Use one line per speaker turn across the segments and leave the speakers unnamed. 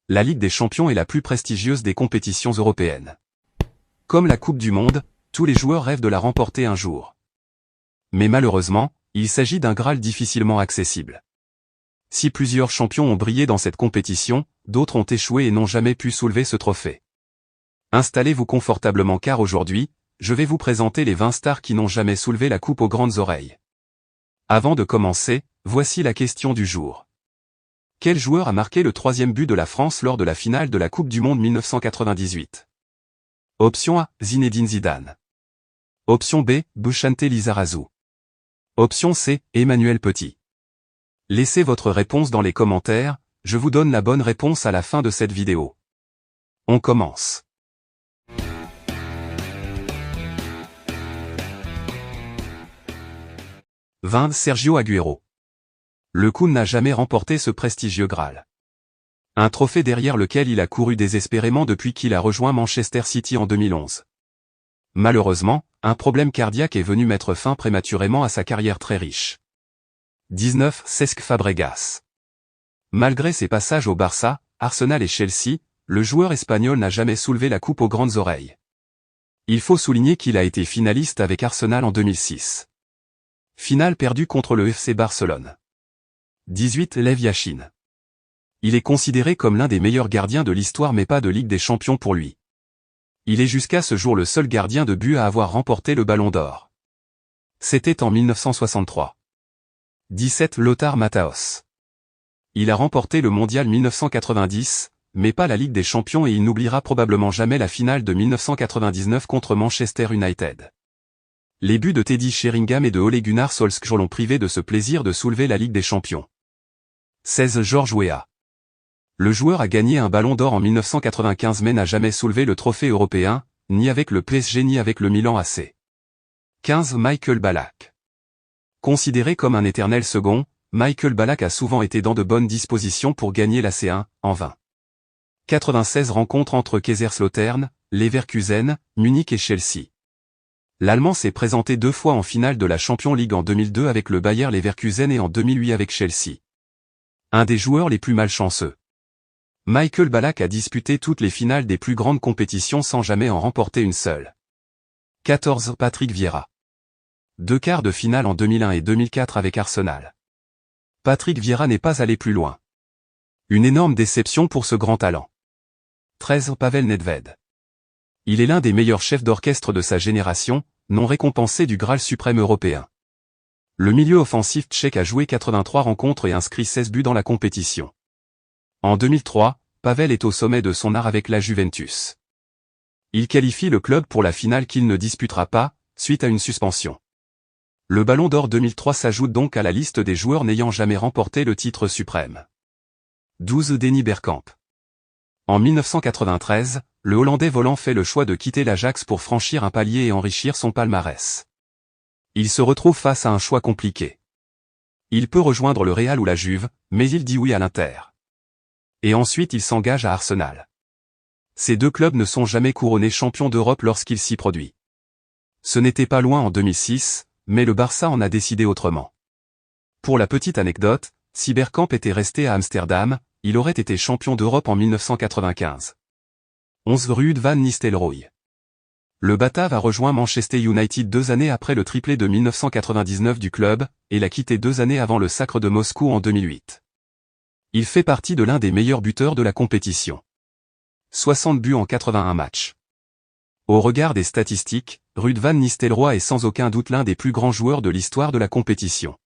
La Ligue des Champions est la plus prestigieuse des compétitions européennes. Comme la Coupe du Monde, tous les joueurs rêvent de la remporter un jour. Mais malheureusement, il s'agit d'un Graal difficilement accessible. Si plusieurs champions ont brillé dans cette compétition, d'autres ont échoué et n'ont jamais pu soulever ce trophée. Installez-vous confortablement car aujourd'hui, je vais vous présenter les 20 stars qui n'ont jamais soulevé la coupe aux grandes oreilles. Avant de commencer, voici la question du jour. Quel joueur a marqué le 3e but de la France lors de la finale de la Coupe du Monde 1998? Option A, Zinedine Zidane. Option B, Bouchante Lizarazu. Option C, Emmanuel Petit. Laissez votre réponse dans les commentaires, je vous donne la bonne réponse à la fin de cette vidéo. On commence. « 20. Sergio Agüero. Le Kun n'a jamais remporté ce prestigieux Graal. Un trophée derrière lequel il a couru désespérément depuis qu'il a rejoint Manchester City en 2011. Malheureusement, un problème cardiaque est venu mettre fin prématurément à sa carrière très riche. 19. Cesc Fabregas. Malgré ses passages au Barça, Arsenal et Chelsea, le joueur espagnol n'a jamais soulevé la coupe aux grandes oreilles. Il faut souligner qu'il a été finaliste avec Arsenal en 2006. Finale perdue contre le FC Barcelone. 18. Lev Yashin. Il est considéré comme l'un des meilleurs gardiens de l'histoire mais pas de Ligue des Champions pour lui. Il est jusqu'à ce jour le seul gardien de but à avoir remporté le Ballon d'Or. C'était en 1963. 17. Lothar Matthäus. Il a remporté le Mondial 1990, mais pas la Ligue des Champions et il n'oubliera probablement jamais la finale de 1999 contre Manchester United. Les buts de Teddy Sheringham et de Ole Gunnar Solskjaer l'ont privé de ce plaisir de soulever la Ligue des Champions. 16. George Weah. Le joueur a gagné un Ballon d'Or en 1995 mais n'a jamais soulevé le trophée européen, ni avec le PSG ni avec le Milan AC. 15. Michael Ballack. Considéré comme un éternel second, Michael Ballack a souvent été dans de bonnes dispositions pour gagner la C1, en vain. 96 rencontres entre Kaiserslautern, Leverkusen, Munich et Chelsea. L'Allemand s'est présenté 2 fois en finale de la Champions League en 2002 avec le Bayer Leverkusen et en 2008 avec Chelsea. Un des joueurs les plus malchanceux. Michael Ballack a disputé toutes les finales des plus grandes compétitions sans jamais en remporter une seule. 14. Patrick Vieira. 2 quarts de finale en 2001 et 2004 avec Arsenal. Patrick Vieira n'est pas allé plus loin. Une énorme déception pour ce grand talent. 13. Pavel Nedved. Il est l'un des meilleurs chefs d'orchestre de sa génération, non récompensé du Graal suprême européen. Le milieu offensif tchèque a joué 83 rencontres et inscrit 16 buts dans la compétition. En 2003, Pavel est au sommet de son art avec la Juventus. Il qualifie le club pour la finale qu'il ne disputera pas, suite à une suspension. Le Ballon d'Or 2003 s'ajoute donc à la liste des joueurs n'ayant jamais remporté le titre suprême. 12. Denny Bergkamp. En 1993, le Hollandais volant fait le choix de quitter l'Ajax pour franchir un palier et enrichir son palmarès. Il se retrouve face à un choix compliqué. Il peut rejoindre le Real ou la Juve, mais il dit oui à l'Inter. Et ensuite il s'engage à Arsenal. Ces deux clubs ne sont jamais couronnés champions d'Europe lorsqu'il s'y produit. Ce n'était pas loin en 2006, mais le Barça en a décidé autrement. Pour la petite anecdote, si Bergkamp était resté à Amsterdam, il aurait été champion d'Europe en 1995. 11. Ruud van Nistelrooy. Le Batave a rejoint Manchester United 2 années après le triplé de 1999 du club, et l'a quitté 2 années avant le sacre de Moscou en 2008. Il fait partie de l'un des meilleurs buteurs de la compétition. 60 buts en 81 matchs. Au regard des statistiques, Ruud van Nistelrooy est sans aucun doute l'un des plus grands joueurs de l'histoire de la compétition.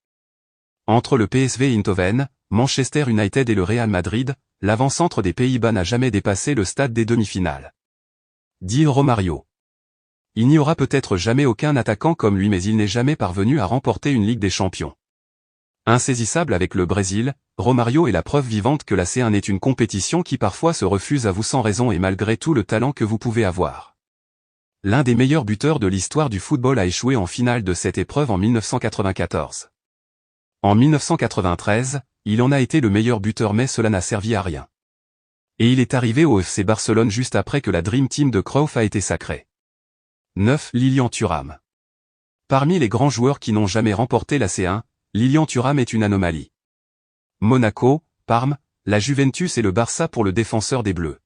Entre le PSV Eindhoven, Manchester United et le Real Madrid, l'avant-centre des Pays-Bas n'a jamais dépassé le stade des demi-finales. 10. Romario. Il n'y aura peut-être jamais aucun attaquant comme lui mais il n'est jamais parvenu à remporter une Ligue des Champions. Insaisissable avec le Brésil, Romario est la preuve vivante que la C1 est une compétition qui parfois se refuse à vous sans raison et malgré tout le talent que vous pouvez avoir. L'un des meilleurs buteurs de l'histoire du football a échoué en finale de cette épreuve en 1994. En 1993, il en a été le meilleur buteur mais cela n'a servi à rien. Et il est arrivé au FC Barcelone juste après que la Dream Team de Cruyff a été sacrée. 9. Lilian Thuram. Parmi les grands joueurs qui n'ont jamais remporté la C1, Lilian Thuram est une anomalie. Monaco, Parme, la Juventus et le Barça pour le défenseur des Bleus.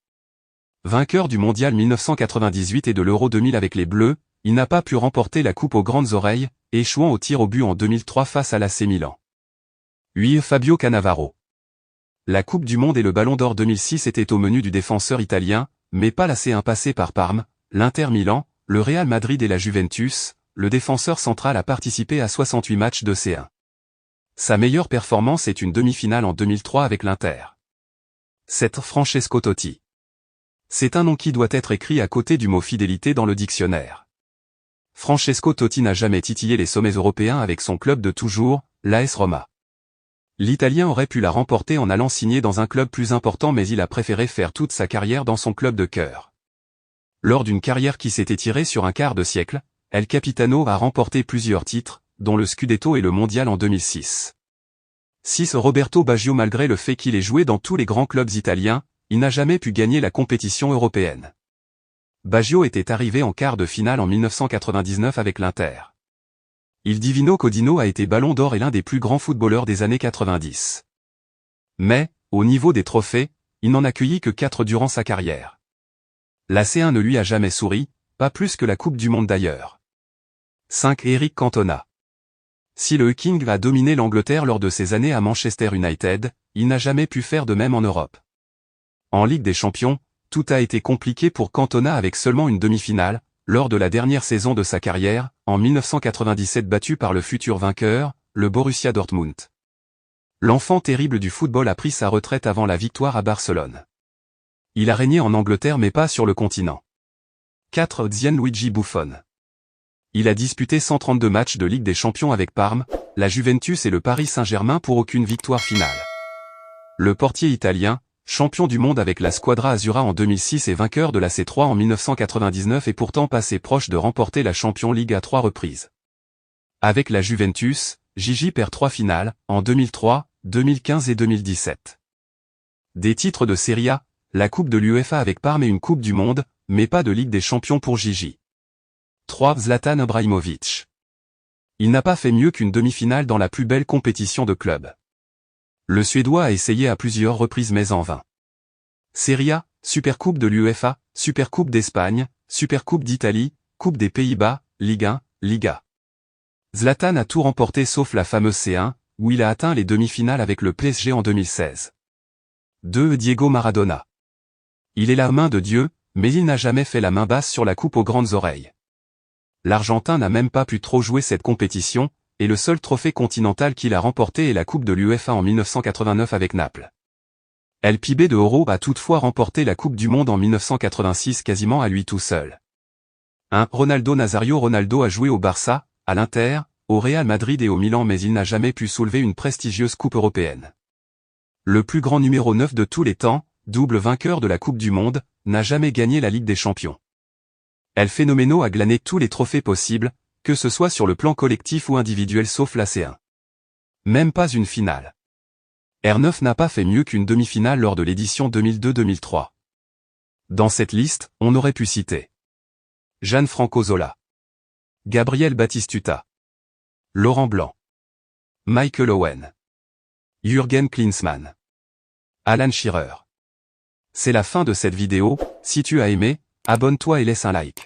Vainqueur du Mondial 1998 et de l'Euro 2000 avec les Bleus, il n'a pas pu remporter la coupe aux grandes oreilles, échouant au tir au but en 2003 face à l'AC Milan. 8. Fabio Cannavaro. La Coupe du Monde et le Ballon d'Or 2006 étaient au menu du défenseur italien, mais pas la C1 passé par Parme, l'Inter Milan, le Real Madrid et la Juventus. Le défenseur central a participé à 68 matchs de C1. Sa meilleure performance est une demi-finale en 2003 avec l'Inter. 7. Francesco Totti. C'est un nom qui doit être écrit à côté du mot fidélité dans le dictionnaire. Francesco Totti n'a jamais titillé les sommets européens avec son club de toujours, l'AS Roma. L'Italien aurait pu la remporter en allant signer dans un club plus important, mais il a préféré faire toute sa carrière dans son club de cœur. Lors d'une carrière qui s'est étirée sur un quart de siècle, El Capitano a remporté plusieurs titres, dont le Scudetto et le Mondial en 2006. 6. Roberto Baggio. Malgré le fait qu'il ait joué dans tous les grands clubs italiens, il n'a jamais pu gagner la compétition européenne. Baggio était arrivé en quart de finale en 1999 avec l'Inter. Il Divino Codino a été Ballon d'Or et l'un des plus grands footballeurs des années 90. Mais, au niveau des trophées, il n'en a cueilli que 4 durant sa carrière. La C1 ne lui a jamais souri, pas plus que la Coupe du Monde d'ailleurs. 5. Eric Cantona. Si le King a dominé l'Angleterre lors de ses années à Manchester United, il n'a jamais pu faire de même en Europe. En Ligue des Champions, tout a été compliqué pour Cantona avec seulement une demi-finale, lors de la dernière saison de sa carrière, en 1997 battu par le futur vainqueur, le Borussia Dortmund. L'enfant terrible du football a pris sa retraite avant la victoire à Barcelone. Il a régné en Angleterre mais pas sur le continent. 4. Gianluigi Buffon. Il a disputé 132 matchs de Ligue des Champions avec Parme, la Juventus et le Paris Saint-Germain pour aucune victoire finale. Le portier italien, champion du monde avec la Squadra Azzurra en 2006 et vainqueur de la C3 en 1999 est pourtant passé proche de remporter la Champions League à 3 reprises. Avec la Juventus, Gigi perd 3 finales, en 2003, 2015 et 2017. Des titres de Serie A, la Coupe de l'UEFA avec Parme et une Coupe du Monde, mais pas de Ligue des Champions pour Gigi. 3. Zlatan Ibrahimovic. Il n'a pas fait mieux qu'une demi-finale dans la plus belle compétition de club. Le Suédois a essayé à plusieurs reprises mais en vain. Serie A, Supercoupe de l'UEFA, Supercoupe d'Espagne, Supercoupe d'Italie, Coupe des Pays-Bas, Ligue 1, Liga. Zlatan a tout remporté sauf la fameuse C1, où il a atteint les demi-finales avec le PSG en 2016. 2. Diego Maradona. Il est la main de Dieu, mais il n'a jamais fait la main basse sur la coupe aux grandes oreilles. L'Argentin n'a même pas pu trop jouer cette compétition, et le seul trophée continental qu'il a remporté est la Coupe de l'UEFA en 1989 avec Naples. El Pibe de Oro a toutefois remporté la Coupe du Monde en 1986 quasiment à lui tout seul. 1. Ronaldo Nazario. Ronaldo a joué au Barça, à l'Inter, au Real Madrid et au Milan mais il n'a jamais pu soulever une prestigieuse coupe européenne. Le plus grand numéro 9 de tous les temps, double vainqueur de la Coupe du Monde, n'a jamais gagné la Ligue des Champions. El Fenomeno a glané tous les trophées possibles, que ce soit sur le plan collectif ou individuel sauf la C1. Même pas une finale. R9 n'a pas fait mieux qu'une demi-finale lors de l'édition 2002-2003. Dans cette liste, on aurait pu citer Gianfranco Zola, Gabriel Batistuta, Laurent Blanc, Michael Owen, Jürgen Klinsmann, Alan Shearer. C'est la fin de cette vidéo, si tu as aimé, abonne-toi et laisse un like.